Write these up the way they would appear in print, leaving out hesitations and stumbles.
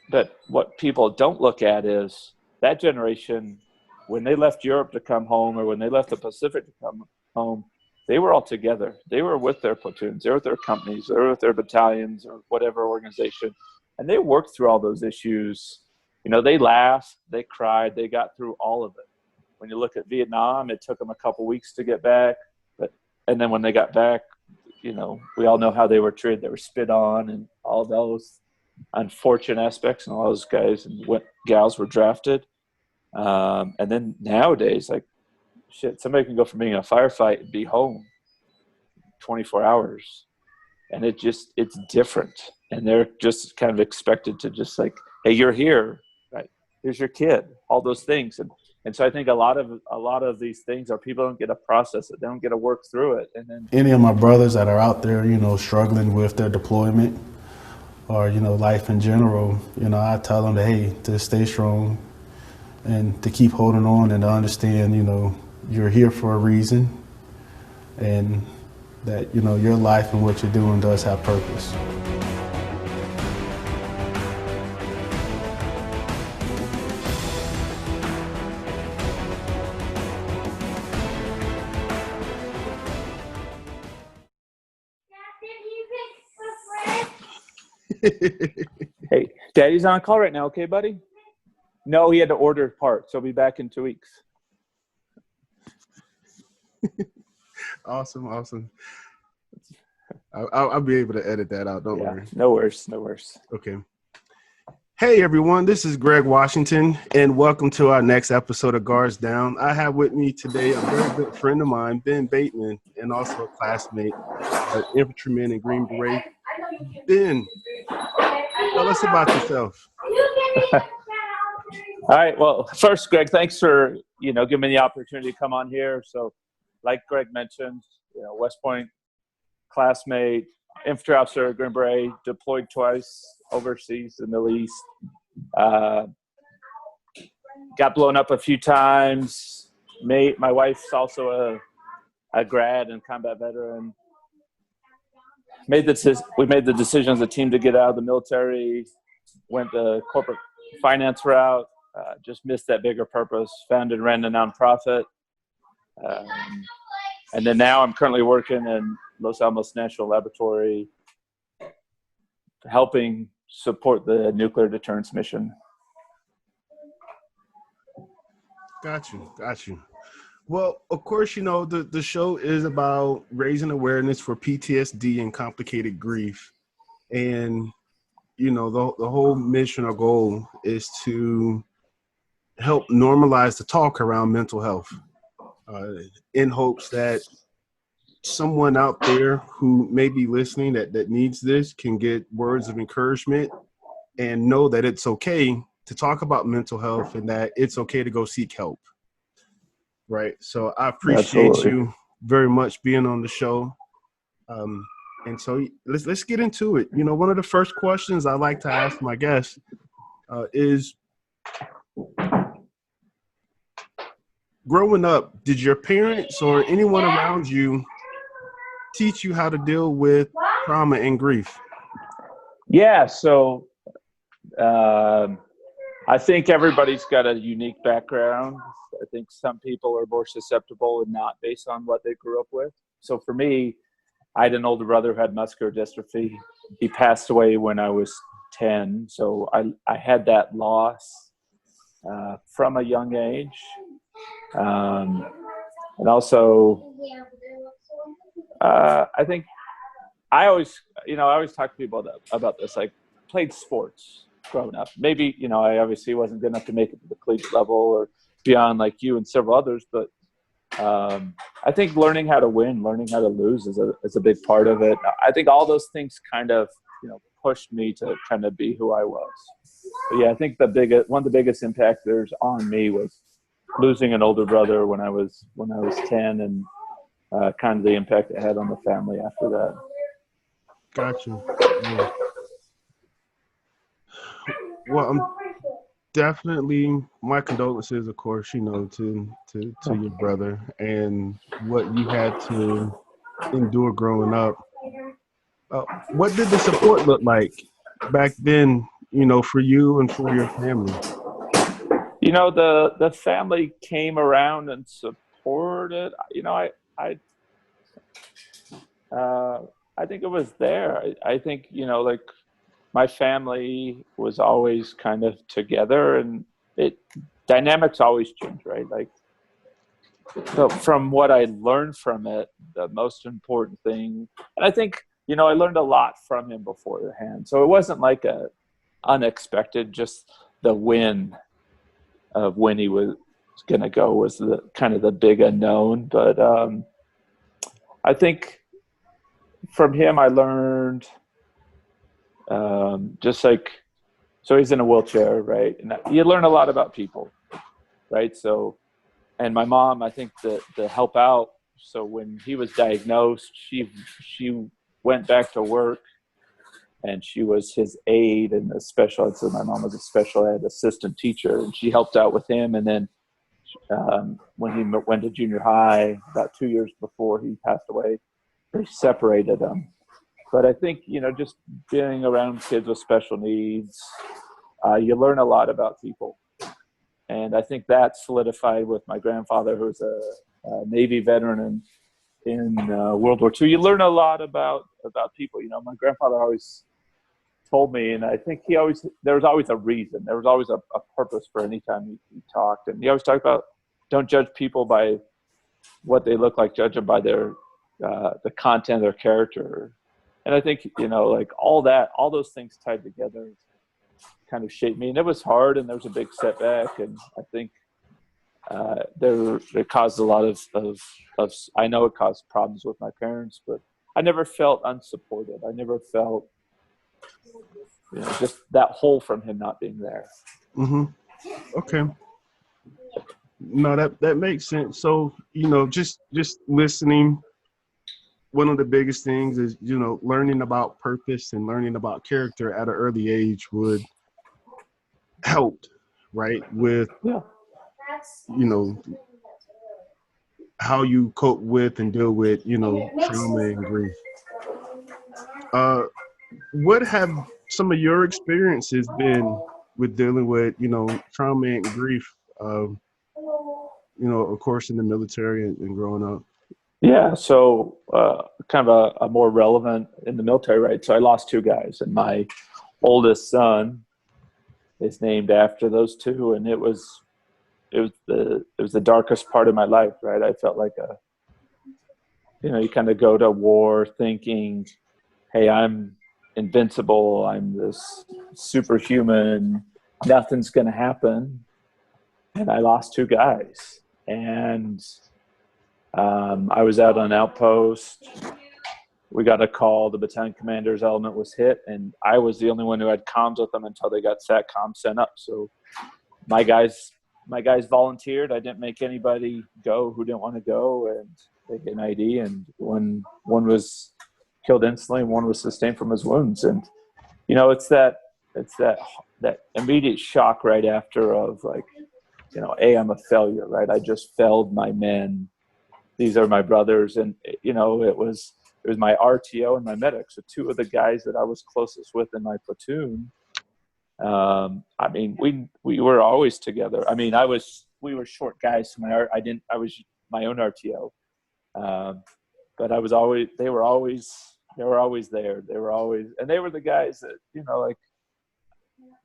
but what people don't look at is that generation, when they left Europe to come home, or when they left the Pacific to come home, they were all together. They were with their platoons, they were with their companies, they were with their battalions or whatever organization. And they worked through all those issues. You know, they laughed, they cried, they got through all of it. When you look at Vietnam, it took them a couple weeks to get back. And then when they got back, you know, we all know how they were treated. They were spit on and all those unfortunate aspects, and all those guys and gals were drafted. And then nowadays, like, shit, somebody can go from being a firefight and be home 24 hours. And it's different. And they're just kind of expected to just like, hey, you're here, right? Here's your kid, all those things. And so I think a lot of these things are people don't get to process it. They don't get to work through it. And then any of my brothers that are out there, you know, struggling with their deployment or, you know, life in general, you know, I tell them that, hey, to stay strong and to keep holding on and to understand, you know, you're here for a reason and that, you know, your life and what you're doing does have purpose. Hey, Daddy's on call right now. Okay, buddy? No, he had to order parts. He'll be back in 2 weeks. Awesome. I'll be able to edit that out. Don't worry. No worries. Okay. Hey, everyone. This is Greg Washington, and welcome to our next episode of Guards Down. I have with me today a very good friend of mine, Ben Bateman, and also a classmate, an infantryman in Green Beret. Ben, tell us about yourself. All right. Well, first, Greg, thanks for, you know, giving me the opportunity to come on here. So, like Greg mentioned, you know, West Point classmate, infantry officer, Green Beret, deployed twice overseas, the Middle East. Got blown up a few times. My wife's also a grad and combat veteran. We made the decision as a team to get out of the military, went the corporate finance route, just missed that bigger purpose, founded and ran a nonprofit. And then now I'm currently working in Los Alamos National Laboratory, helping support the nuclear deterrence mission. Got you. Well, of course, you know, the show is about raising awareness for PTSD and complicated grief. And, you know, the whole mission or goal is to help normalize the talk around mental health, in hopes that someone out there who may be listening that needs this can get words of encouragement and know that it's okay to talk about mental health and that it's okay to go seek help. Right. So I appreciate you very much being on the show. And so let's get into it. You know, one of the first questions I like to ask my guests is, growing up, did your parents or anyone around you teach you how to deal with trauma and grief? Yeah. So I think everybody's got a unique background. I think some people are more susceptible and not based on what they grew up with. So for me, I had an older brother who had muscular dystrophy. He passed away when I was 10. So I had that loss from a young age. And also, I think I always talk to people about this. I played sports growing up. Maybe, you know, I obviously wasn't good enough to make it to the collegiate level or beyond like you and several others, but I think learning how to win, learning how to lose is a big part of it. I think all those things kind of, you know, pushed me to kind of be who I was. But yeah, I think one of the biggest impactors on me was losing an older brother when I was 10, and kind of the impact it had on the family after that. Gotcha. Yeah. Well, I'm definitely, my condolences, of course, you know, to your brother and what you had to endure growing up. What did the support look like back then for you and for your family? The family came around and supported. Uh, I think it was there. I think, like my family was always kind of together, and dynamics always change, right? Like, so from what I learned from it, the most important thing, and I think, I learned a lot from him beforehand. So it wasn't like a unexpected, just the win of when he was going to go was the kind of the big unknown. But I think from him, I learned just like, so he's in a wheelchair, right? And you learn a lot about people, right? So, and my mom, I think to help out. So when he was diagnosed, she went back to work, and she was his aide in the special ed. So my mom was a special ed assistant teacher, and she helped out with him. And then when he went to junior high, about 2 years before he passed away, they separated them. But I think, just being around kids with special needs, you learn a lot about people. And I think that solidified with my grandfather, who was a Navy veteran in World War II. You learn a lot about people. My grandfather always told me, and I think there was always a reason. There was always a purpose for any time he talked. And he always talked about, don't judge people by what they look like, judge them by their the content of their character. And I think, like all those things tied together kind of shaped me. And it was hard, and there was a big setback. And I think it caused a lot of I know it caused problems with my parents, but I never felt unsupported. I never felt, just that hole from him not being there. Mm-hmm. Okay. No, that makes sense. So, just listening, one of the biggest things is, learning about purpose and learning about character at an early age would help, right? With, how you cope with and deal with, trauma and grief. What have some of your experiences been with dealing with, trauma and grief, of course, in the military and growing up? Yeah, so kind of a more relevant in the military, right? So I lost two guys, and my oldest son is named after those two, and it was the darkest part of my life, right? I felt like you kind of go to war thinking, hey, I'm invincible, I'm this superhuman, nothing's going to happen, and I lost two guys, and I was out on outpost. We got a call. The battalion commander's element was hit, and I was the only one who had comms with them until they got SATCOM sent up. So my guys volunteered. I didn't make anybody go who didn't want to go, and they get an ID. And one was killed instantly, and one was sustained from his wounds. And it's that immediate shock right after of like, I'm a failure, right? I just failed my men. These are my brothers. And, it was my RTO and my medic. So two of the guys that I was closest with in my platoon. We were always together. We were short guys. So I was my own RTO. But they were always there. They were always, and they were the guys that,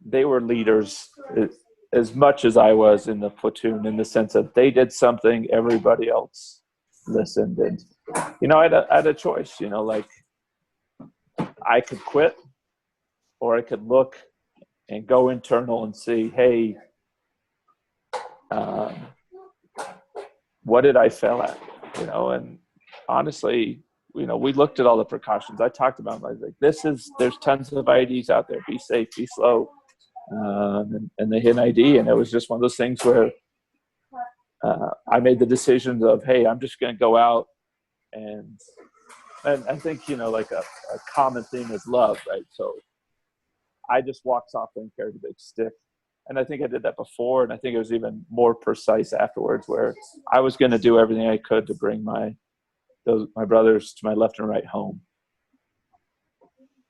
they were leaders as much as I was in the platoon, in the sense that they did something, everybody else listened. And I had a choice. I could quit, or I could look and go internal and see, hey, what did I fail at? And honestly, we looked at all the precautions. I talked about them. I was like, there's tons of IDs out there. Be safe, be slow. And they hit an ID, and it was just one of those things where I made the decisions of, hey, I'm just going to go out, and I think, like a common theme is love, right? So I just walked softly and carried a big stick. And I think I did that before, and I think it was even more precise afterwards, where I was going to do everything I could to bring my brothers to my left and right home.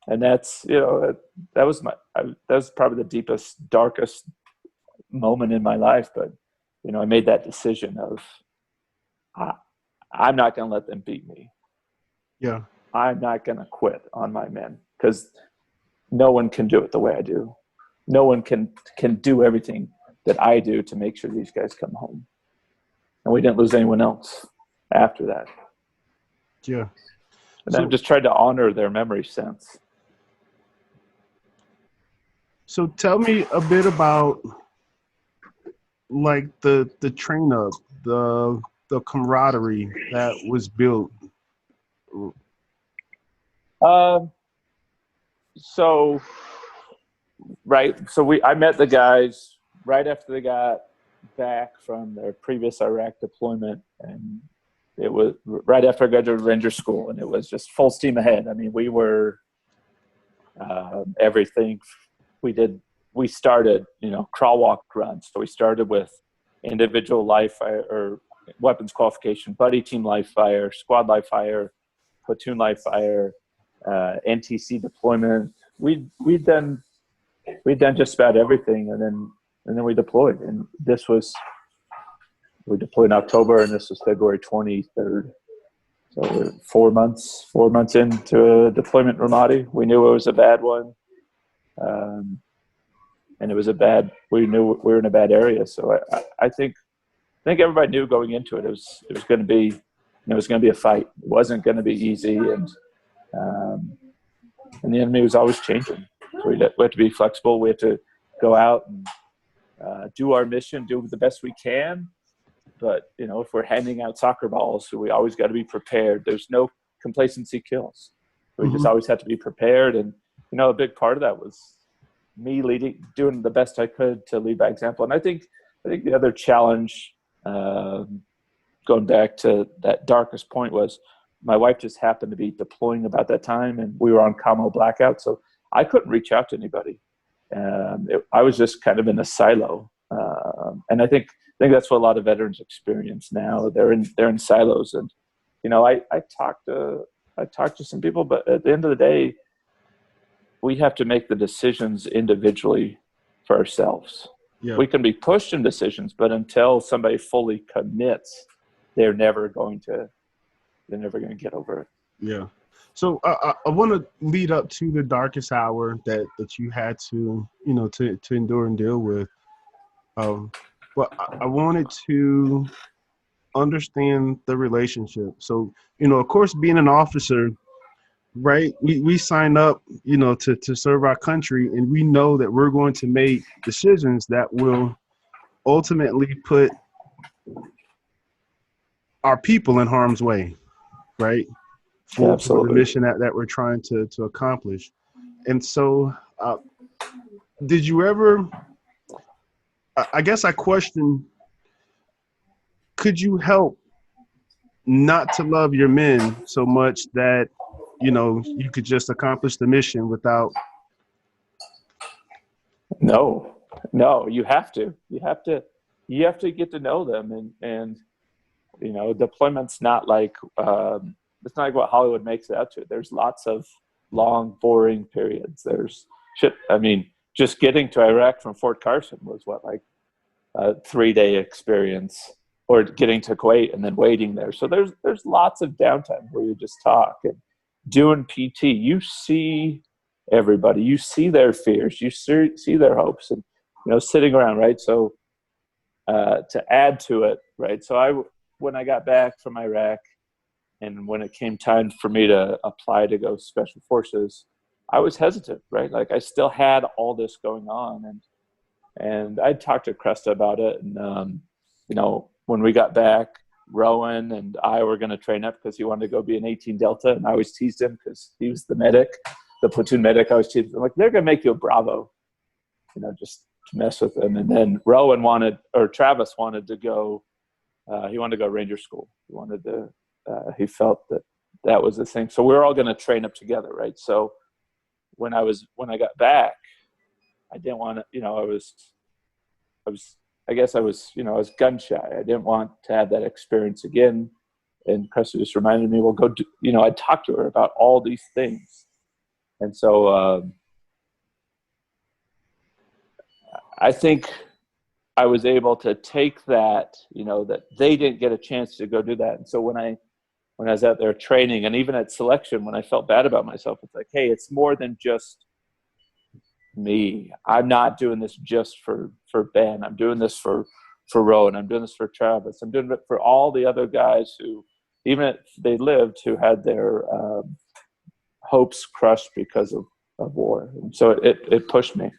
And that's, that was that was probably the deepest, darkest moment in my life. But, I made that decision of, I'm not going to let them beat me. Yeah. I'm not going to quit on my men, because no one can do it the way I do. No one can do everything that I do to make sure these guys come home. And we didn't lose anyone else after that. Yeah. And I've just tried to honor their memory since. So tell me a bit about like the train up, the camaraderie that was built. So I met the guys right after they got back from their previous Iraq deployment, and it was right after I graduated Ranger School, and it was just full steam ahead. I mean, we were everything. We started, crawl, walk, run. So we started with individual live fire or weapons qualification, buddy team live fire, squad live fire, platoon live fire, NTC deployment. We'd done just about everything, and then we deployed. And we deployed in October, and this was February 23rd. So we're 4 months into a deployment in Ramadi. We knew it was a bad one. And it was we knew we were in a bad area. So I think everybody knew going into it, it was going to be, it was going to be a fight. It wasn't going to be easy. And the enemy was always changing. So we had to be flexible. We had to go out and do our mission, do the best we can. But, if we're handing out soccer balls, so we always got to be prepared. There's no complacency kills. We just always had to be prepared. And, a big part of that was me doing the best I could to lead by example. And I think the other challenge, going back to that darkest point, was my wife just happened to be deploying about that time, and we were on commo blackout. So I couldn't reach out to anybody. I was just kind of in a silo. And I think that's what a lot of veterans experience now. They're in silos. And, I talked to some people, but at the end of the day, we have to make the decisions individually for ourselves. Yeah. We can be pushed in decisions, but until somebody fully commits, they're never going to get over it. Yeah. So I want to lead up to the darkest hour that you had to, to endure and deal with. But I wanted to understand the relationship. So, of course, being an officer, right, we sign up, to serve our country, and we know that we're going to make decisions that will ultimately put our people in harm's way, right? For the mission that we're trying to accomplish. And so did you ever, I guess I question, could you help not to love your men so much that, you could just accomplish the mission without? No, you have to get to know them. And deployment's not like, it's not like what Hollywood makes it out to. There's lots of long, boring periods. There's shit. I mean, just getting to Iraq from Fort Carson was a 3-day experience, or getting to Kuwait and then waiting there. So there's lots of downtime where you just talk. And doing PT, you see everybody, you see their fears, you see their hopes, and sitting around, right? So to add to it, right? So when I got back from Iraq, and when it came time for me to apply to go Special Forces, I was hesitant, right? Like, I still had all this going on, and I talked to Cresta about it. And when we got back, Rowan and I were going to train up because he wanted to go be an 18 Delta, and I always teased him because he was the medic, the platoon medic. I was teased him, like, they're going to make you a Bravo, just to mess with him. And then Travis wanted to go. He wanted to go Ranger School. He felt that was the thing. So we were all going to train up together, right? So when I got back, I didn't want to. I was gun shy. I didn't want to have that experience again. And Cresta just reminded me, well, go do. I talked to her about all these things, And so I think I was able to take that, that they didn't get a chance to go do that. And so when I was out there training, and even at selection, when I felt bad about myself, it's like, hey, it's more than just me. I'm not doing this just for Ben. I'm doing this for Rowan. I'm doing this for Travis. I'm doing it for all the other guys who, even if they lived, who had their hopes crushed because of war. And so it pushed me.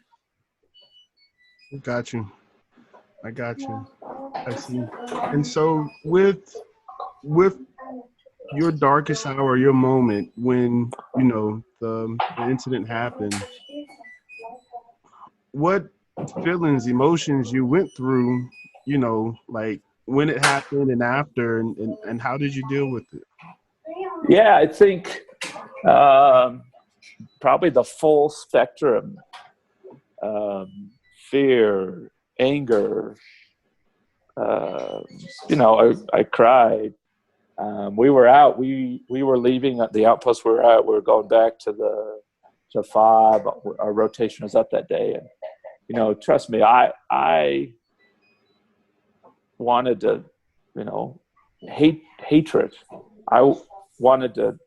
Got you. I got you. I see. And so with your darkest hour, your moment when, the incident happened, what feelings, emotions you went through, like when it happened and after, and how did you deal with it? Yeah, I think probably the full spectrum. Fear, anger, I cried. We were out. We were leaving at the outpost we were at. We were going back to 5. Our rotation was up that day, and trust me, I wanted to, hatred. I wanted to,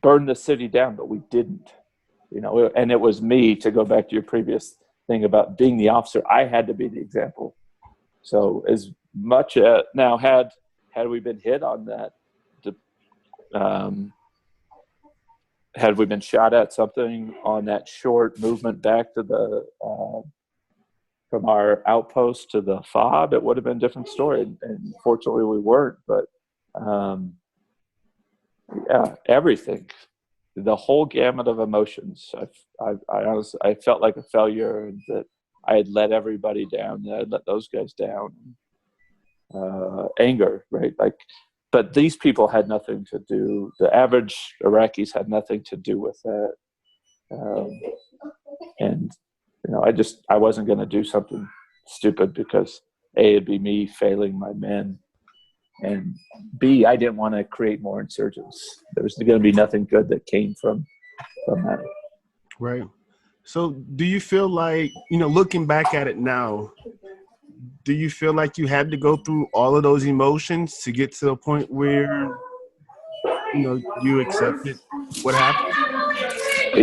burn the city down, but we didn't. And it was me, to go back to your previous thing about being the officer. I had to be the example. So as much now had we been hit on that, had we been shot at something on that short movement back to the from our outpost to the fob, it would have been a different story. And fortunately we weren't. But yeah, everything, the whole gamut of emotions. I honestly, I felt like a failure, and that I had let everybody down. That I let those guys down. Anger, right? But these people had nothing to do. The average Iraqis had nothing to do with that. And I wasn't going to do something stupid because A, it'd be me failing my men, and B, I didn't want to create more insurgents. There was going to be nothing good that came from that. Right. So do you feel like, looking back at it now, do you feel like you had to go through all of those emotions to get to a point where, you accepted what happened?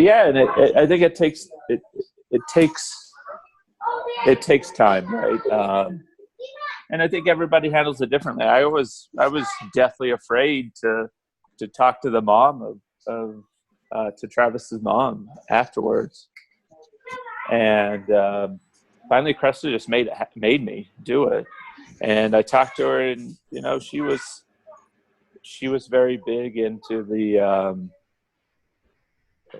Yeah, and I think it takes time, right? And I think everybody handles it differently. I was deathly afraid to talk to the mom to Travis's mom afterwards, and finally Cresta just made me do it. And I talked to her, and she was very big into the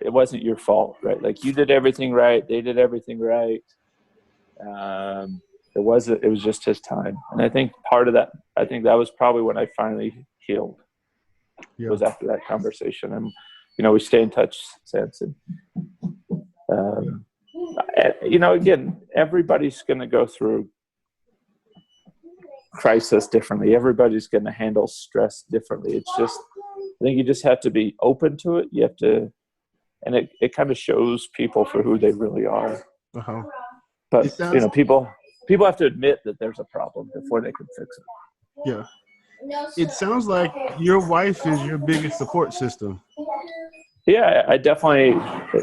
it wasn't your fault, right? Like, you did everything right, they did everything right. It was just his time. And I think that was probably when I finally healed. Yeah. Was after that conversation. And we stay in touch since. And again, everybody's going to go through crisis differently. Everybody's going to handle stress differently. It's just, I think you just have to be open to it. You have to, and it kind of shows people for who they really are. Uh-huh. But people have to admit that there's a problem before they can fix it. Yeah. It sounds like your wife is your biggest support system. Yeah,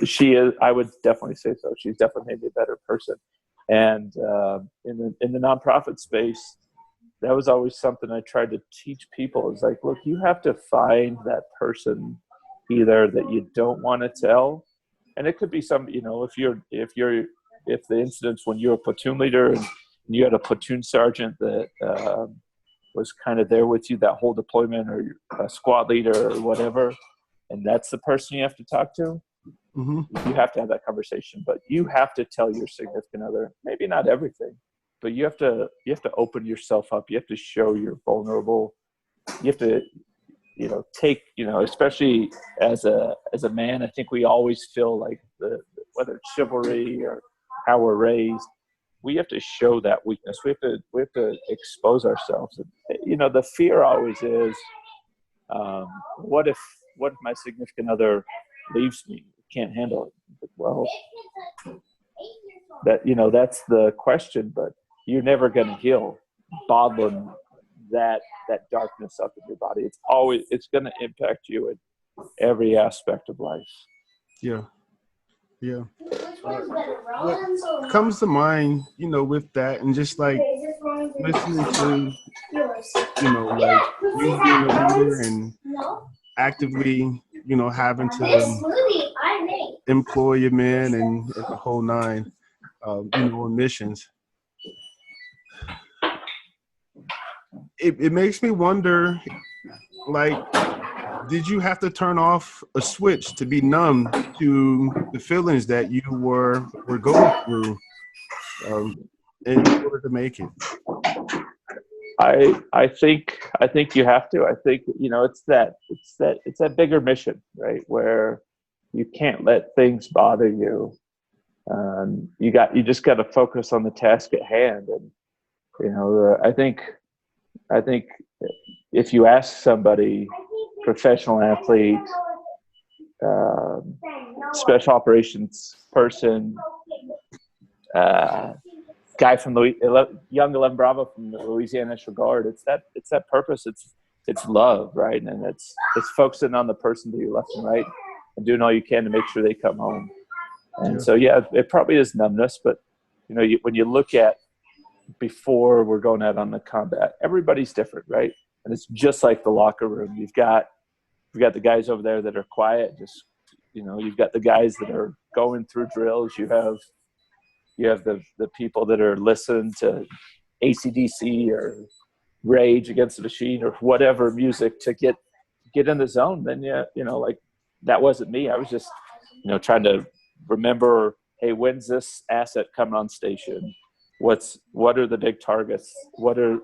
she is. I would definitely say so. She's definitely made me a better person. And in the nonprofit space, that was always something I tried to teach people. Is like, look, you have to find that person either that you don't want to tell, and it could be some, if the incidents when you're a platoon leader and you had a platoon sergeant that was kind of there with you that whole deployment, or a squad leader or whatever, and that's the person you have to talk to. Mm-hmm. You have to have that conversation, but you have to tell your significant other, maybe not everything, but you have to open yourself up. You have to show you're vulnerable. You have to, take, especially as a man, I think we always feel like whether it's chivalry or how we're raised, we have to show that weakness. We have to expose ourselves. The fear always is, what if my significant other leaves me? can't handle it. Well, that's the question, but you're never going to heal bottling that darkness up in your body. It's going to impact you in every aspect of life. Yeah. What comes to mind, with that, and just like listening to, like you being a leader and actively, having to employ your men and the whole nine, on missions. It makes me wonder, like, did you have to turn off a switch to be numb to the feelings that you were going through in order to make it? I think you have to. I think it's that bigger mission, right? Where you can't let things bother you. You just got to focus on the task at hand, and I think if you ask somebody, professional athlete, special operations person, guy from young 11 Bravo from the Louisiana National Guard, it's that purpose. It's love, right? And it's focusing on the person to your left and right and doing all you can to make sure they come home. And so, it probably is numbness, but when you look at before we're going out on the combat, everybody's different, right? And it's just like the locker room. You've got the guys over there that are quiet, you've got the guys that are going through drills. You have the people that are listening to AC/DC or Rage Against the Machine or whatever music to get in the zone. Then like that wasn't me. I was just trying to remember, hey, when's this asset coming on station? What are the big targets? What are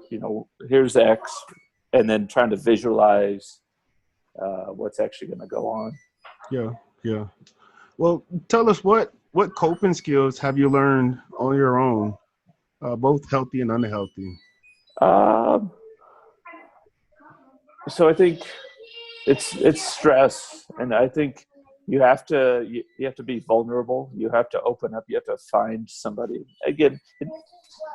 here's X, and then trying to visualize what's actually going to go on. Yeah. Well, tell us what coping skills have you learned on your own, both healthy and unhealthy? So I think it's stress, and I think you have to be vulnerable. You have to open up. You have to find somebody. Again,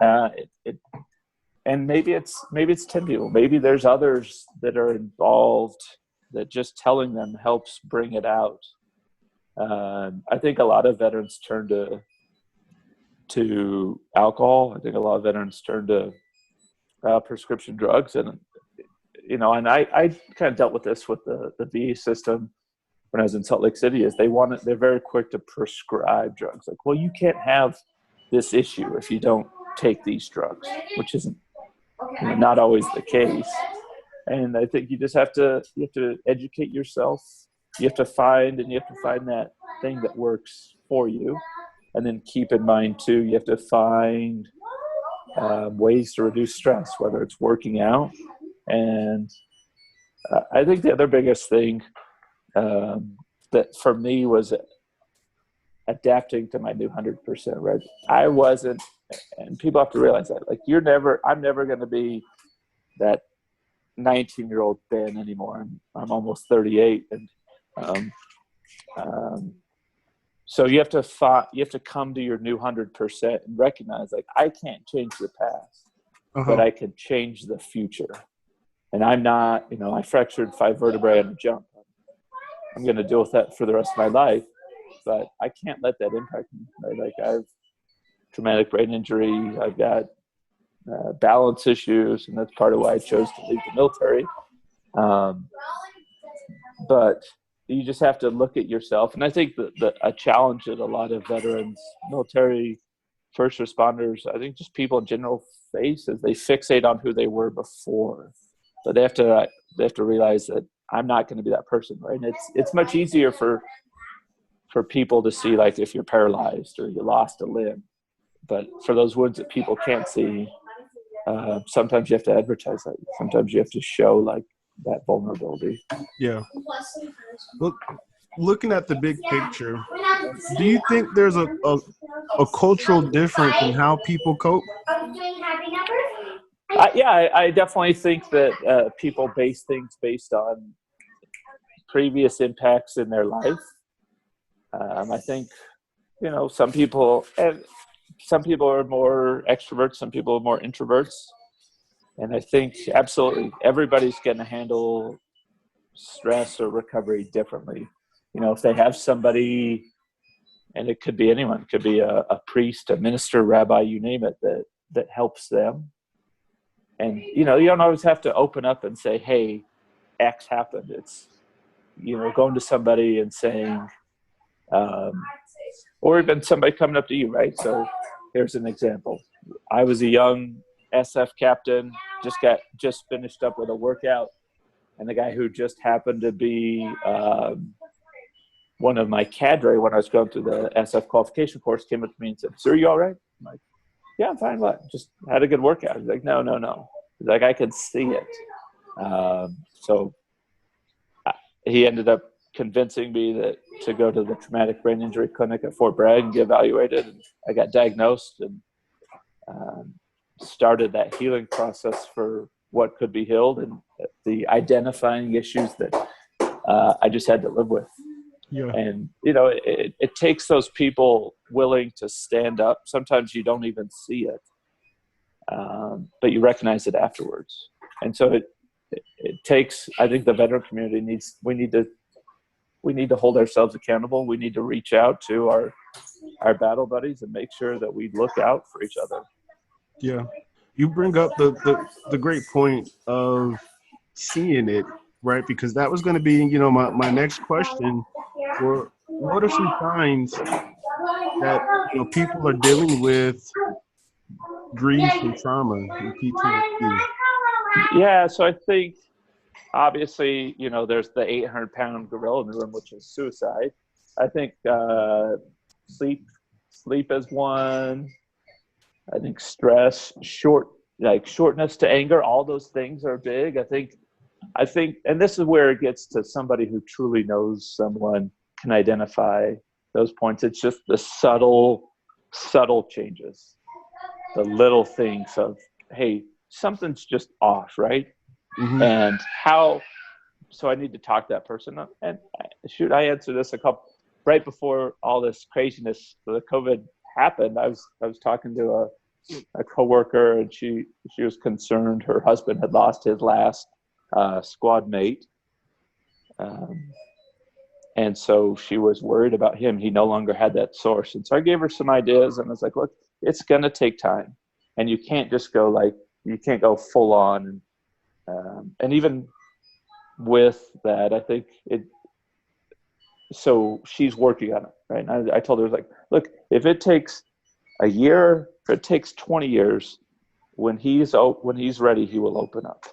and maybe it's 10 people. Maybe there's others that are involved that just telling them helps bring it out. I think a lot of veterans turn to alcohol. I think a lot of veterans turn to prescription drugs, and and I kind of dealt with this with the VA system when I was in Salt Lake City. Is they're very quick to prescribe drugs. Like, well, you can't have this issue if you don't take these drugs, which isn't not always the case. And I think you have to educate yourself. You have to find that thing that works for you, and then keep in mind too, you have to find ways to reduce stress, whether it's working out. And I think the other biggest thing that for me was adapting to my new 100%. Right, I wasn't, and people have to realize that. Like, I'm never going to be that 19-year-old Ben anymore. I'm almost 38, and so you have to come to your new 100% and recognize, like, I can't change the past, but I can change the future. And I'm not, I fractured 5 vertebrae on a jump. I'm going to deal with that for the rest of my life, but I can't let that impact me. Right? Like, I have traumatic brain injury. I've got balance issues, and that's part of why I chose to leave the military. But you just have to look at yourself. And I think a challenge that a lot of veterans, military, first responders, I think just people in general face is they fixate on who they were before. But they have to realize that I'm not going to be that person, right? And it's much easier for people to see, like, if you're paralyzed or you lost a limb. But for those wounds that people can't see, sometimes you have to advertise that. Sometimes you have to show, like, that vulnerability. Yeah. Well, looking at the big picture, do you think there's a cultural difference in how people cope? I definitely think that people base things based on previous impacts in their life. I think, some people are more extroverts, some people are more introverts. And I think absolutely everybody's going to handle stress or recovery differently. If they have somebody, and it could be anyone, it could be a priest, a minister, rabbi, you name it, that helps them. And, you don't always have to open up and say, hey, X happened. It's, going to somebody and saying, or even somebody coming up to you, right? So here's an example. I was a young SF captain, just finished up with a workout, and the guy who just happened to be one of my cadre when I was going through the SF qualification course came up to me and said, "Sir, you all right?" I'm like, "Yeah, I'm fine. What? Just had a good workout." He's like, No. He's like, "I could see it." So he ended up convincing me to go to the traumatic brain injury clinic at Fort Bragg and get evaluated. And I got diagnosed and started that healing process for what could be healed and the identifying issues that I just had to live with. Yeah. And, it takes those people willing to stand up. Sometimes you don't even see it, but you recognize it afterwards. And so it takes, I think the veteran community we need to hold ourselves accountable. We need to reach out to our battle buddies and make sure that we look out for each other. Yeah. You bring up the great point of seeing it, right? Because that was going to be, my next question. What are some signs that, people are dealing with grief and trauma and PTSD? Yeah. So I think obviously, there's the 800-pound gorilla in the room, which is suicide. I think sleep is one. I think stress, shortness to anger, all those things are big. I think, and this is where it gets to somebody who truly knows someone can identify those points. It's just the subtle changes, the little things of, hey, something's just off, right? Mm-hmm. And so I need to talk to that person. And shoot, I answered this right before all this craziness, the COVID happened. I was talking to a coworker, and she was concerned her husband had lost his last squad mate. And so she was worried about him. He no longer had that source. And so I gave her some ideas, and I was like, look, it's going to take time. And you can't just go you can't go full on. And even with that, I think so she's working on it, right? And I told her, look, if it takes a year, if it takes 20 years, when he's ready, he will open up,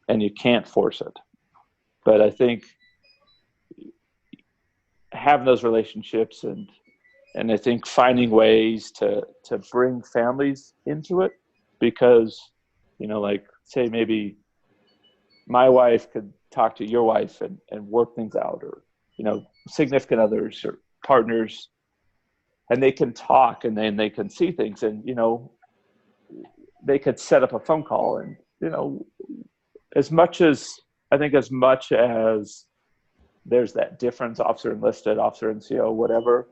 and you can't force it. But I think having those relationships and I think finding ways to bring families into it, because, say maybe my wife could talk to your wife and work things out, or, significant others or partners, and they can talk and then they can see things, and, they could set up a phone call. And, as much as there's that difference, officer enlisted, officer NCO, whatever,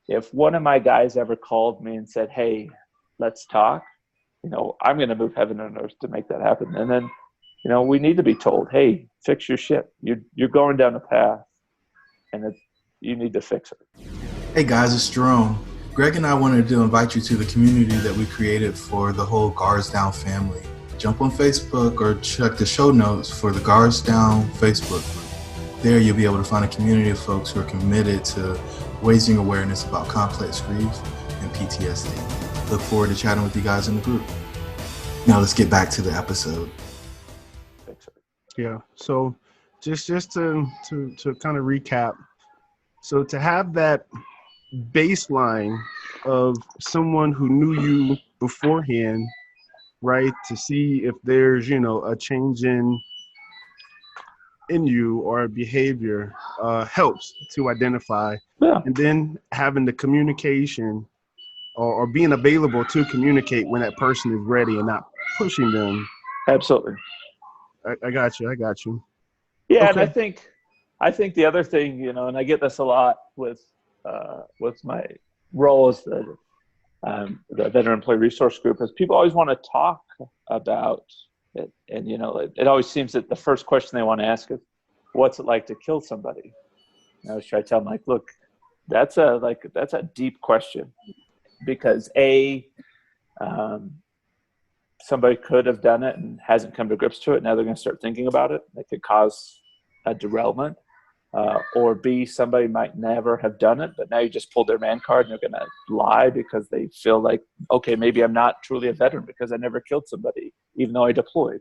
if one of my guys ever called me and said, hey, let's talk, I'm going to move heaven and earth to make that happen. And then, we need to be told, hey, fix your shit. You're going down a path, and you need to fix it. Hey guys, it's Jerome. Greg and I wanted to invite you to the community that we created for the whole Guards Down family. Jump on Facebook or check the show notes for the Guards Down Facebook group. There you'll be able to find a community of folks who are committed to raising awareness about complex grief and PTSD. Look forward to chatting with you guys in the group. Now let's get back to the episode. Yeah. So just to kind of recap. So to have that baseline of someone who knew you beforehand, right, to see if there's, a change in you or a behavior helps to identify. Yeah. And then having the communication or being available to communicate when that person is ready and not pushing them. Absolutely. I got you. Yeah. Okay. And I think the other thing, and I get this a lot with with my role as the Veteran Employee Resource Group is people always want to talk about it. And, it always seems that the first question they want to ask is, what's it like to kill somebody? And I always try to tell them, like, look, that's a deep question, because somebody could have done it and hasn't come to grips to it. Now they're going to start thinking about it. That could cause a derailment. Or B, somebody might never have done it, but now you just pulled their man card and they're going to lie because they feel like, okay, maybe I'm not truly a veteran because I never killed somebody, even though I deployed.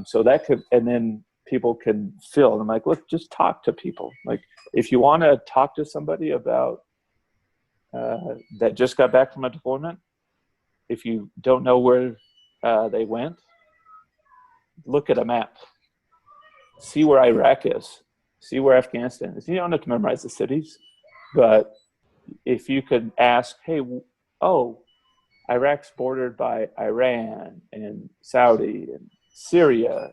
So that could, and then people can feel, and I'm like, look, just talk to people. Like, if you want to talk to somebody about that just got back from a deployment, if you don't know where they went, look at a map. See where Iraq is. See where Afghanistan is. You don't have to memorize the cities, but if you could ask, hey, Iraq's bordered by Iran and Saudi and Syria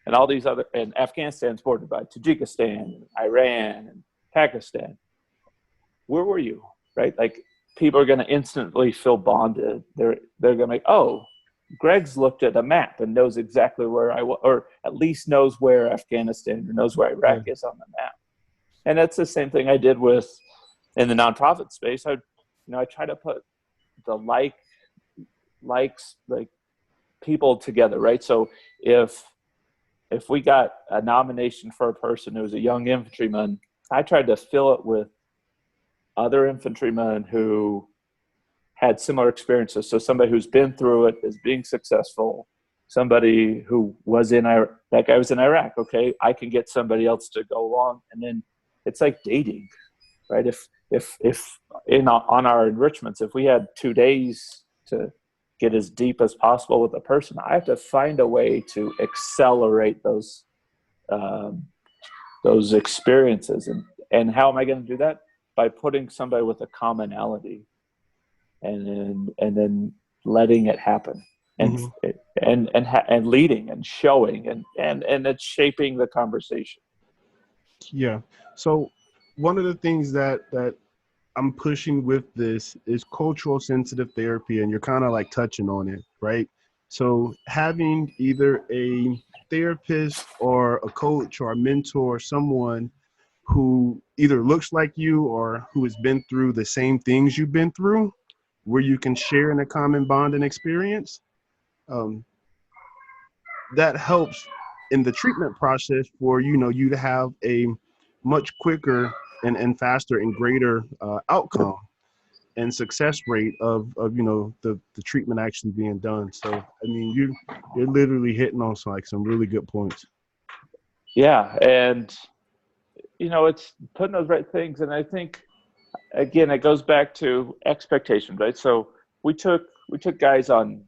and all these other, and Afghanistan's bordered by Tajikistan, Iran, and Pakistan. Where were you, right? Like, people are going to instantly feel bonded. They're going to be, oh, Greg's looked at a map and knows exactly where I was, or at least knows where Afghanistan or knows where Iraq is on the map. And that's the same thing I did in the nonprofit space. I try to put the likes, like, people together, right? So if we got a nomination for a person who was a young infantryman, I tried to fill it with other infantrymen who had similar experiences. So somebody who's been through it is being successful. Somebody who was that guy was in Iraq. Okay, I can get somebody else to go along, and then it's like dating, right? If on our enrichments, if we had 2 days to get as deep as possible with a person, I have to find a way to accelerate those experiences. And how am I going to do that? By putting somebody with a commonality, and then letting it happen, and and leading and showing and it's shaping the conversation. Yeah. So one of the things that I'm pushing with this is cultural sensitive therapy, and you're kind of like touching on it, right? So having either a therapist or a coach or a mentor, someone who either looks like you or who has been through the same things you've been through, where you can share in a common bond and experience, that helps in the treatment process for you to have a much quicker and faster and greater outcome and success rate of the treatment actually being done. So I mean, you're literally hitting on some really good points. Yeah, and it's putting those right things. And I think, again, it goes back to expectations, right? So we took guys on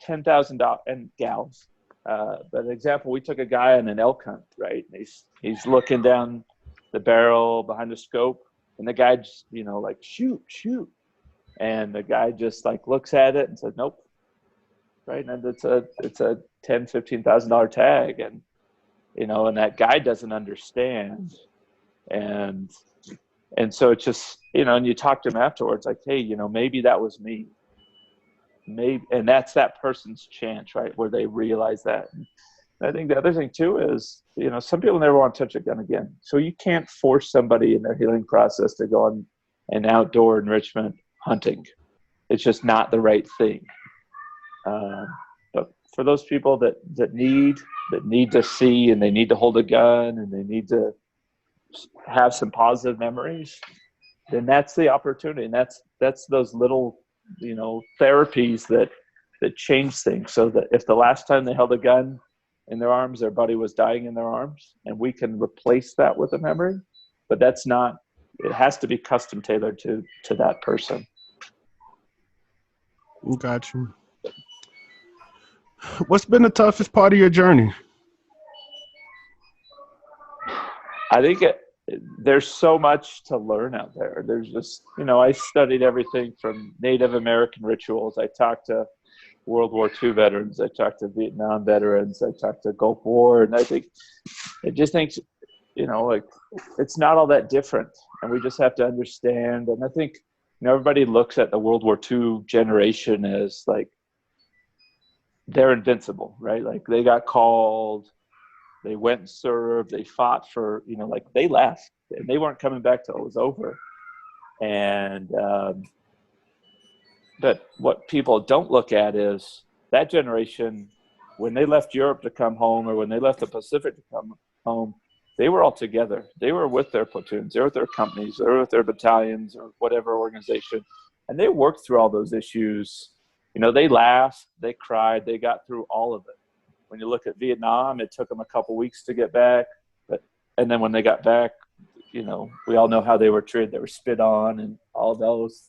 $10,000 and gals. But an example, we took a guy on an elk hunt, right? And he's looking down the barrel behind the scope, and the guy just, like, shoot. And the guy just, like, looks at it and says, nope. Right. And it's a $10,000-$15,000 tag. And, and that guy doesn't understand. And so it's just, and you talk to him afterwards, like, hey, maybe that was me. Maybe, and that's that person's chance, right, where they realize that. And I think the other thing too is, some people never want to touch a gun again. So you can't force somebody in their healing process to go on an outdoor enrichment hunting. It's just not the right thing. But for those people that need to see, and they need to hold a gun, and they need to have some positive memories, then that's the opportunity. And that's those little therapies that change things. So that if the last time they held a gun in their arms, their buddy was dying in their arms, and we can replace that with a memory, but it has to be custom tailored to that person. Got you. What's been the toughest part of your journey? I think there's so much to learn out there. There's just, I studied everything from Native American rituals. I talked to World War II veterans. I talked to Vietnam veterans. I talked to Gulf War. And I just think, like, it's not all that different. and we just have to understand. And I think, everybody looks at the World War II generation as like they're invincible, right? Like they got called, they went and served, they fought for, like they left and they weren't coming back till it was over. And but what people don't look at is that generation, when they left Europe to come home, or when they left the Pacific to come home, they were all together. They were with their platoons, they were with their companies, they were with their battalions or whatever organization. And they worked through all those issues. They laughed, they cried, they got through all of it. When you look at Vietnam, it took them a couple weeks to get back. And then when they got back, we all know how they were treated. They were spit on and all those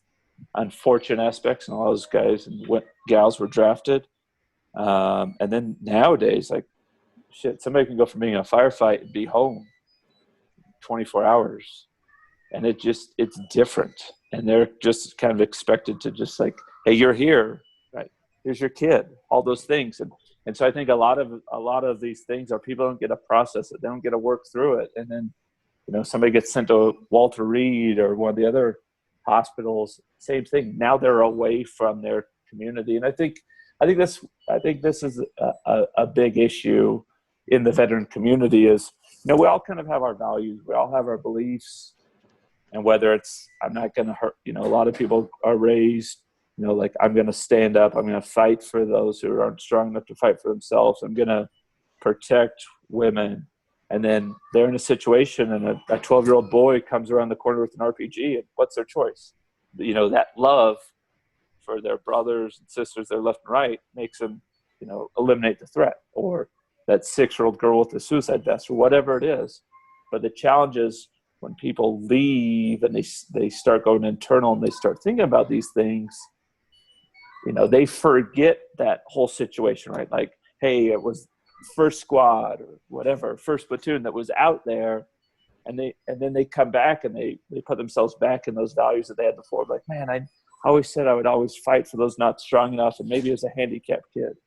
unfortunate aspects, and all those guys and gals were drafted. And then nowadays, like, shit, somebody can go from being a firefight and be home 24 hours. And it's different. And they're just kind of expected to just like, hey, you're here, right? Here's your kid, all those things. And so I think a lot of these things are people don't get to process it. They don't get to work through it. And then, somebody gets sent to Walter Reed or one of the other hospitals, same thing. Now they're away from their community. And I think this is a big issue in the veteran community is, we all kind of have our values. We all have our beliefs. And whether it's, I'm not going to hurt, a lot of people are raised, like I'm going to stand up. I'm going to fight for those who aren't strong enough to fight for themselves. I'm going to protect women. And then they're in a situation and a 12-year-old boy comes around the corner with an RPG, and what's their choice? That love for their brothers and sisters, their left and right, makes them, eliminate the threat. Or that 6-year-old girl with the suicide vest, or whatever it is. But the challenge is when people leave and they start going internal and they start thinking about these things, they forget that whole situation, right? Like, hey, it was first squad or whatever, first platoon that was out there, and then they come back and they put themselves back in those values that they had before. Like, man, I always said I would always fight for those not strong enough, and maybe as a handicapped kid.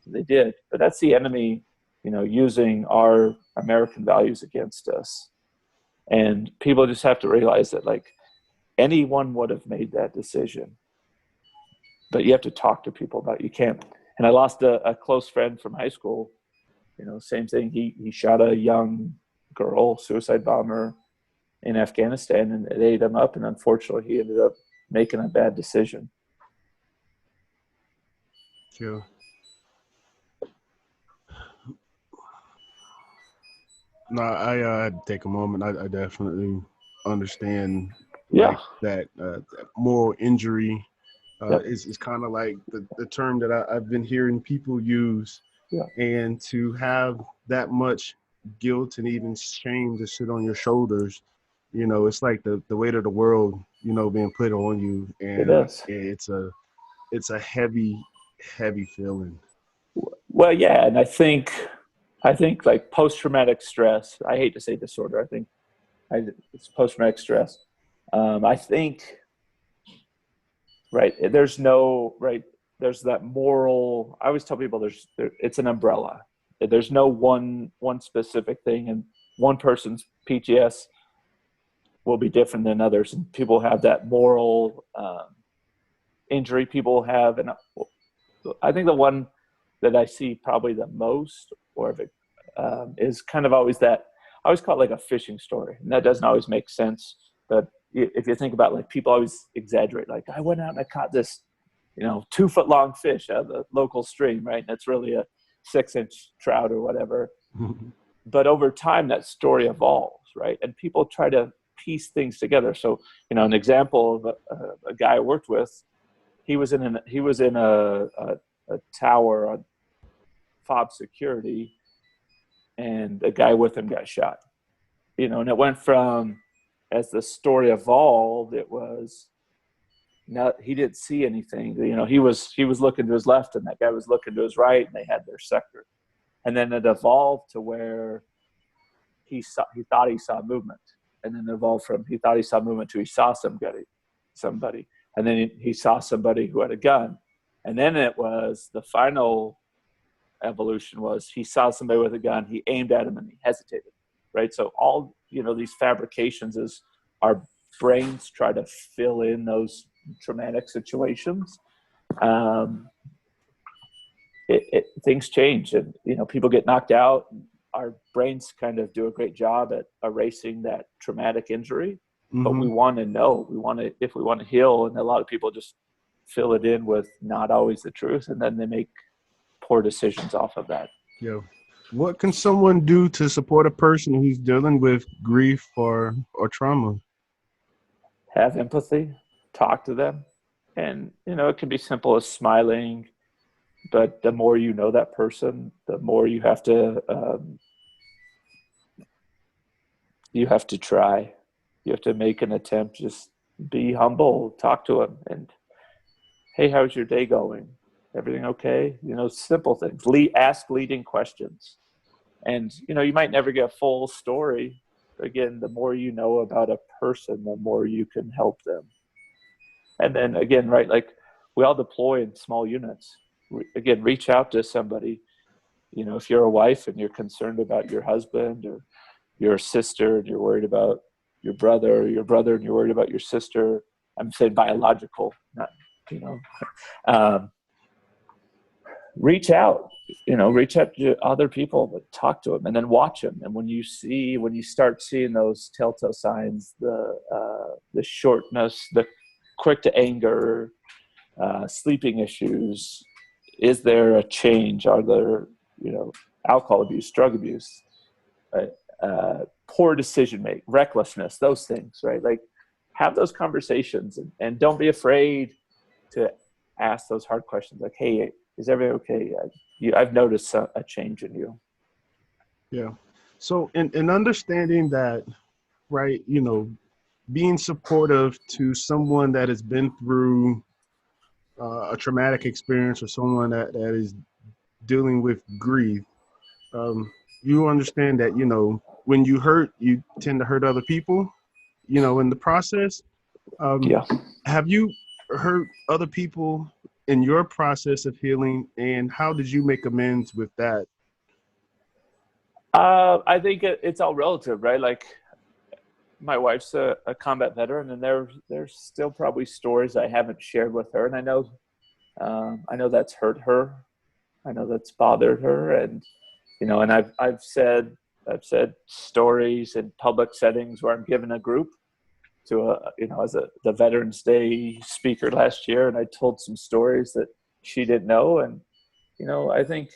They did, but that's the enemy, using our American values against us. And people just have to realize that, like, anyone would have made that decision, but you have to talk to people about it. You can't. And I lost a close friend from high school. Same thing. He shot a young girl, suicide bomber in Afghanistan, and it ate him up. And unfortunately, he ended up making a bad decision. Yeah. No, I had to take a moment. I definitely understand that moral injury is kind of like the term that I've been hearing people use. Yeah. And to have that much guilt and even shame to sit on your shoulders, it's like the weight of the world, being put on you. And it's a heavy, heavy feeling. Well, yeah. And I think like post-traumatic stress, I hate to say disorder, it's post-traumatic stress. I think, right, there's that moral, I always tell people it's an umbrella. There's no one specific thing, and one person's PTS will be different than others. And people have that moral injury people have. And I think the one that I see probably the most, or if it is kind of always that, I always call it like a fishing story. And that doesn't always make sense. But if you think about, like, people always exaggerate, like, I went out and I caught this, 2-foot long fish out of the local stream, right? And it's really a 6-inch trout or whatever. But over time, that story evolves, right? And people try to piece things together. So, an example of a guy I worked with, he was in a tower on fob security, and a guy with him got shot. And it went from, as the story evolved, it was not, he didn't see anything. He was looking to his left, and that guy was looking to his right, and they had their sector. And then it evolved to where he thought he saw movement, and then it evolved from he thought he saw movement to he saw somebody, and then he saw somebody who had a gun, and then it was the final evolution was he saw somebody with a gun, he aimed at him, and he hesitated, right? So all these fabrications is, our brains try to fill in those traumatic situations, things change, and people get knocked out. Our brains kind of do a great job at erasing that traumatic injury, but we want to know, if we want to heal, and a lot of people just fill it in with not always the truth, and then they make poor decisions off of that. Yeah. What can someone do to support a person who's dealing with grief or trauma? Have empathy, talk to them, and it can be simple as smiling, but the more you know that person, the more you have to try. You have to make an attempt. Just be humble, talk to them, and hey, how's your day going? Everything okay? Simple things. Ask leading questions. And, you might never get a full story. But again, the more you know about a person, the more you can help them. And then again, right, like we all deploy in small units. Again, reach out to somebody. If you're a wife and you're concerned about your husband, or you're a sister and you're worried about your brother, or your brother and you're worried about your sister. I'm saying biological, not, reach out to other people, but talk to them, and then watch them. And when you start seeing those telltale signs, the shortness, the quick to anger, sleeping issues, is there a change? Are there, alcohol abuse, drug abuse, right? Poor decision making, recklessness, those things, right? Like, have those conversations, and don't be afraid to ask those hard questions. Like, hey, is everything okay? I've noticed a change in you. Yeah. So in understanding that, right, being supportive to someone that has been through a traumatic experience, or someone that is dealing with grief, you understand that, when you hurt, you tend to hurt other people, in the process. Yeah. Have you hurt other people in your process of healing, and how did you make amends with that? I think it's all relative, right? Like, my wife's a combat veteran, and there's still probably stories I haven't shared with her, and I know that's hurt her. I know that's bothered her, and and I've said stories in public settings where I'm given a group to as the Veterans Day speaker last year, and I told some stories that she didn't know, and I think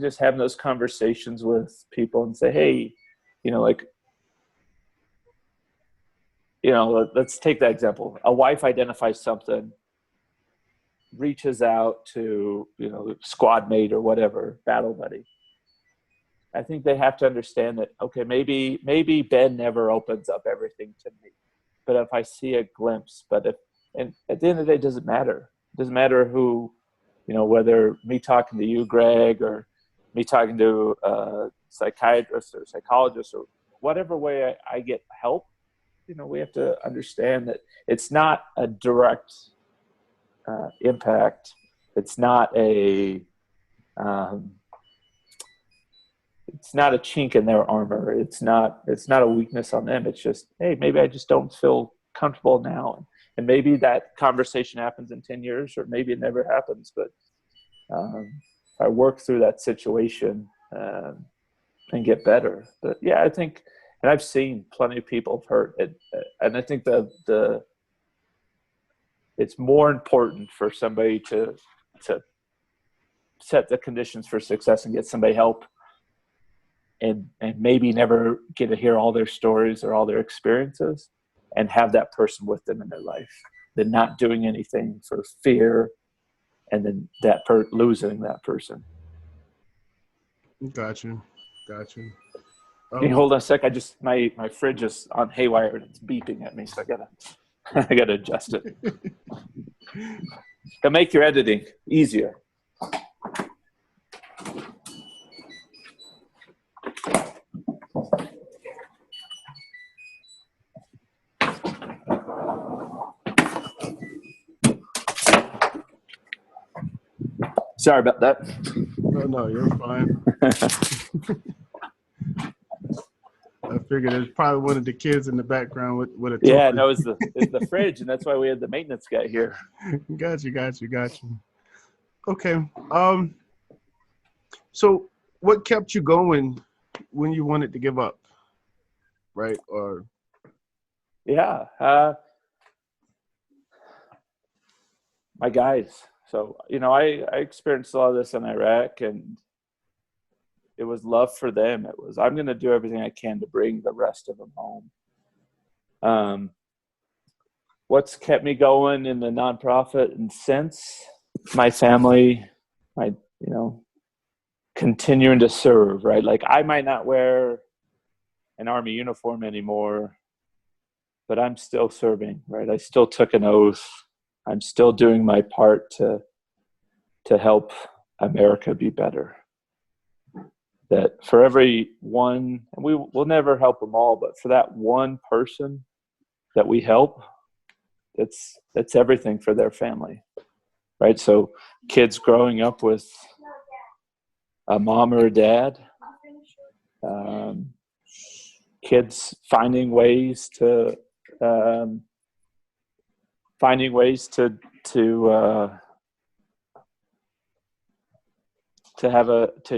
just having those conversations with people and say, hey, let's take that example. A wife identifies something, reaches out to squad mate or whatever, battle buddy. I think they have to understand that, okay, maybe Ben never opens up everything to me, but if I see a glimpse, and at the end of the day, it doesn't matter. It doesn't matter who, whether me talking to you, Greg, or me talking to a psychiatrist or psychologist, or whatever way I get help. We have to understand that it's not a direct impact. It's not a chink in their armor. It's not a weakness on them. It's just, hey, maybe I just don't feel comfortable now, and maybe that conversation happens in 10 years, or maybe it never happens. But if I work through that situation and get better. But yeah, I think, and I've seen plenty of people hurt, and I think it's more important for somebody to set the conditions for success and get somebody help, and maybe never get to hear all their stories or all their experiences, and have that person with them in their life, than not doing anything for fear, and then losing that person. Got you. Can you hold on a sec? My fridge is on haywire and it's beeping at me, so I gotta adjust it. It'll make your editing easier. Sorry about that. No, you're fine. figured there's probably one of the kids in the background with a toy. Yeah, no, it's the fridge, and that's why we had the maintenance guy here. Got you. Okay. So what kept you going when you wanted to give up? Right? Or Yeah, my guys. So, I experienced a lot of this in Iraq, and it was love for them. It was, I'm going to do everything I can to bring the rest of them home. What's kept me going in the nonprofit and since my family, continuing to serve, right? Like, I might not wear an Army uniform anymore, but I'm still serving, right? I still took an oath. I'm still doing my part to help America be better. That for every one, and we'll never help them all, but for that one person that we help, it's everything for their family, right? So kids growing up with a mom or a dad, kids finding ways to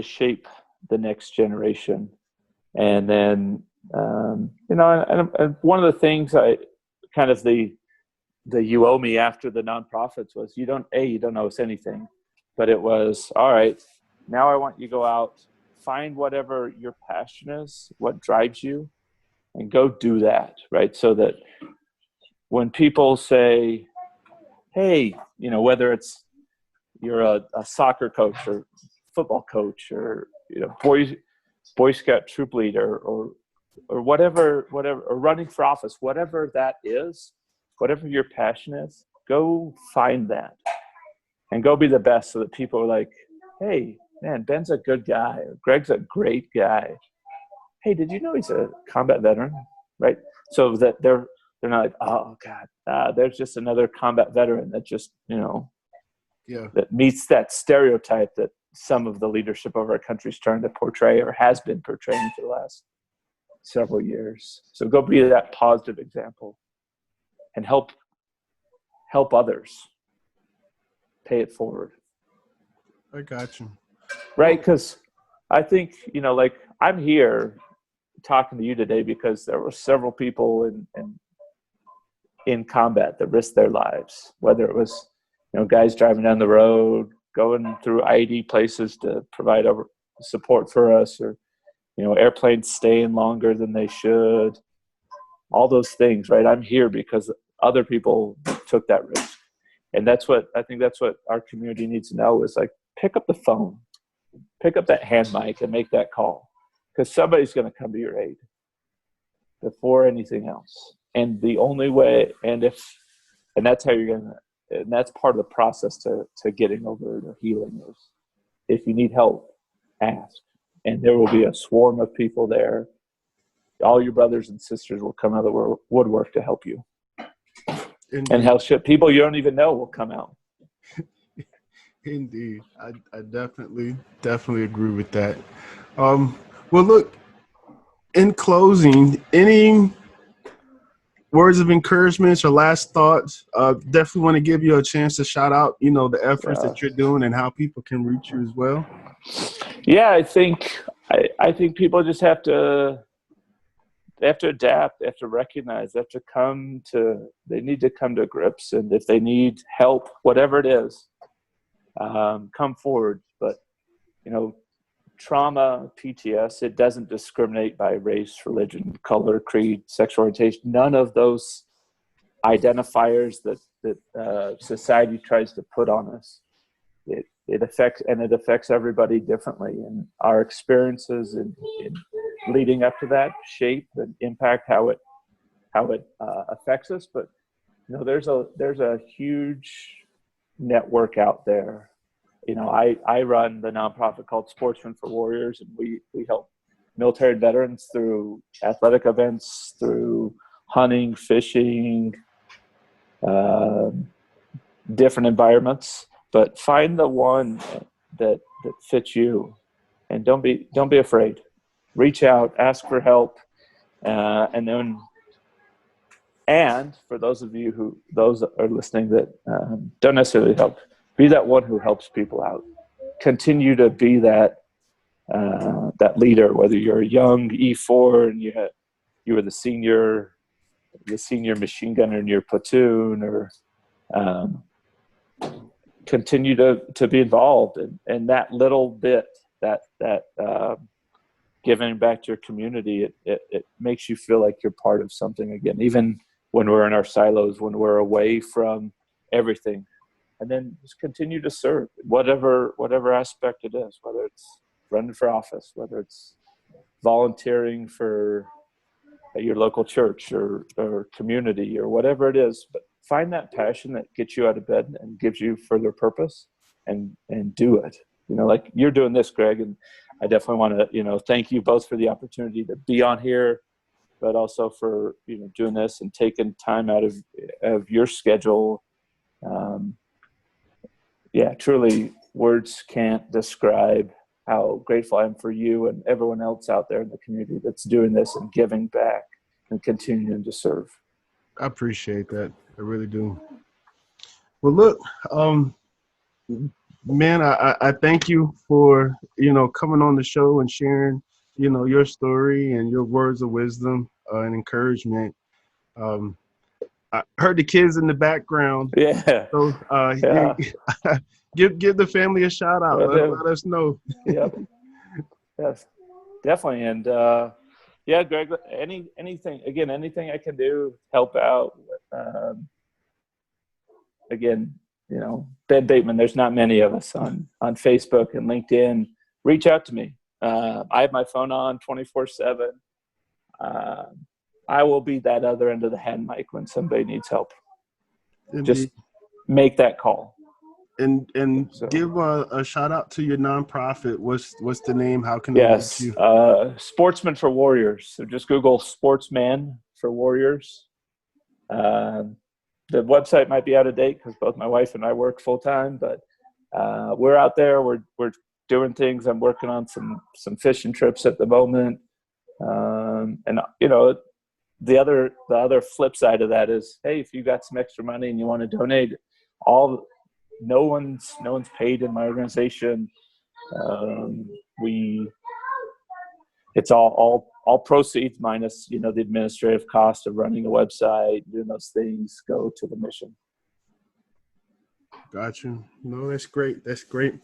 shape the next generation. And then and one of the things the you owe me after the nonprofits was, you don't owe us anything, but it was, all right, now I want you to go out, find whatever your passion is, what drives you, and go do that, right? So that when people say, hey, whether it's you're a soccer coach or football coach or Boy Scout troop leader or whatever, or running for office, whatever that is, whatever your passion is, go find that and go be the best, so that people are like, hey, man, Ben's a good guy, or Greg's a great guy. Hey, did you know he's a combat veteran, right? So that they're not like, oh God, there's just another combat veteran that just, that meets that stereotype that some of the leadership of our country is trying to portray, or has been portraying for the last several years. So go be that positive example and help others pay it forward. I got you. Right? Because I think, I'm here talking to you today because there were several people in combat that risked their lives, whether it was, guys driving down the road, going through ID places to provide support for us, or, airplanes staying longer than they should, all those things, right? I'm here because other people took that risk. And that's what our community needs to know is, like, pick up the phone, pick up that hand mic and make that call, because somebody's going to come to your aid before anything else. And the only way, and that's how you're going to, and that's part of the process to getting over the healing is, if you need help, ask. And there will be a swarm of people there. All your brothers and sisters will come out of the woodwork to help you. Indeed. And help people you don't even know will come out. Indeed. I definitely agree with that. Well, look, in closing, any words of encouragement or last thoughts? Definitely want to give you a chance to shout out, the efforts that you're doing and how people can reach you as well. Yeah, I think people just have to adapt, they have to recognize, they need to come to grips. And if they need help, whatever it is, come forward. But, trauma, PTS, it doesn't discriminate by race, religion, color, creed, sexual orientation, none of those identifiers that society tries to put on us. It affects everybody differently, and our experiences in leading up to that shape and impact how it affects us. But there's a huge network out there. I run the nonprofit called Sportsmen for Warriors, and we help military veterans through athletic events, through hunting, fishing, different environments. But find the one that fits you, and don't be afraid. Reach out, ask for help. And then, and for those of you those are listening that don't necessarily help, be that one who helps people out. Continue to be that leader, whether you're a young E4 and you were the senior machine gunner in your platoon, or continue to be involved in that little bit, that giving back to your community. It makes you feel like you're part of something again, even when we're in our silos, when we're away from everything. And then just continue to serve, whatever aspect it is, whether it's running for office, whether it's volunteering for your local church or community or whatever it is. But find that passion that gets you out of bed and gives you further purpose, and do it. Like you're doing this, Greg, and I definitely want to, thank you both for the opportunity to be on here, but also for, doing this and taking time out of your schedule. Truly words can't describe how grateful I am for you and everyone else out there in the community that's doing this and giving back and continuing to serve. I appreciate that. I really do. Well, look, man, I thank you for, coming on the show and sharing, your story and your words of wisdom and encouragement. I heard the kids in the background. Yeah. So Yeah. give the family a shout out. Let us know. Yep. Yes, definitely. And Greg, anything I can do, help out. Again, Ben Bateman, there's not many of us on Facebook and LinkedIn. Reach out to me. I have my phone on 24/7. I will be that other end of the hand mic when somebody needs help. Indeed. Just make that call. And give a shout out to your nonprofit. What's the name? How can Yes, they reach you? Sportsman for Warriors. So just Google Sportsman for Warriors. The website might be out of date because both my wife and I work full time, but we're out there. We're doing things. I'm working on some fishing trips at the moment, and the other flip side of that is, hey, if you got some extra money and you want to donate, no one's paid in my organization. It's all proceeds minus the administrative cost of running a website, doing those things, go to the mission. Got you. No, that's great. That's great.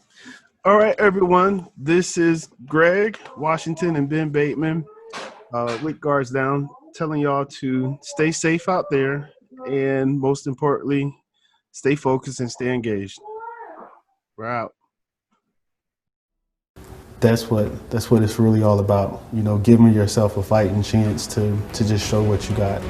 All right, everyone. This is Greg Washington and Ben Bateman with Guards Down, telling y'all to stay safe out there, and most importantly, stay focused and stay engaged. We're out. That's what it's really all about. Giving yourself a fighting chance to just show what you got.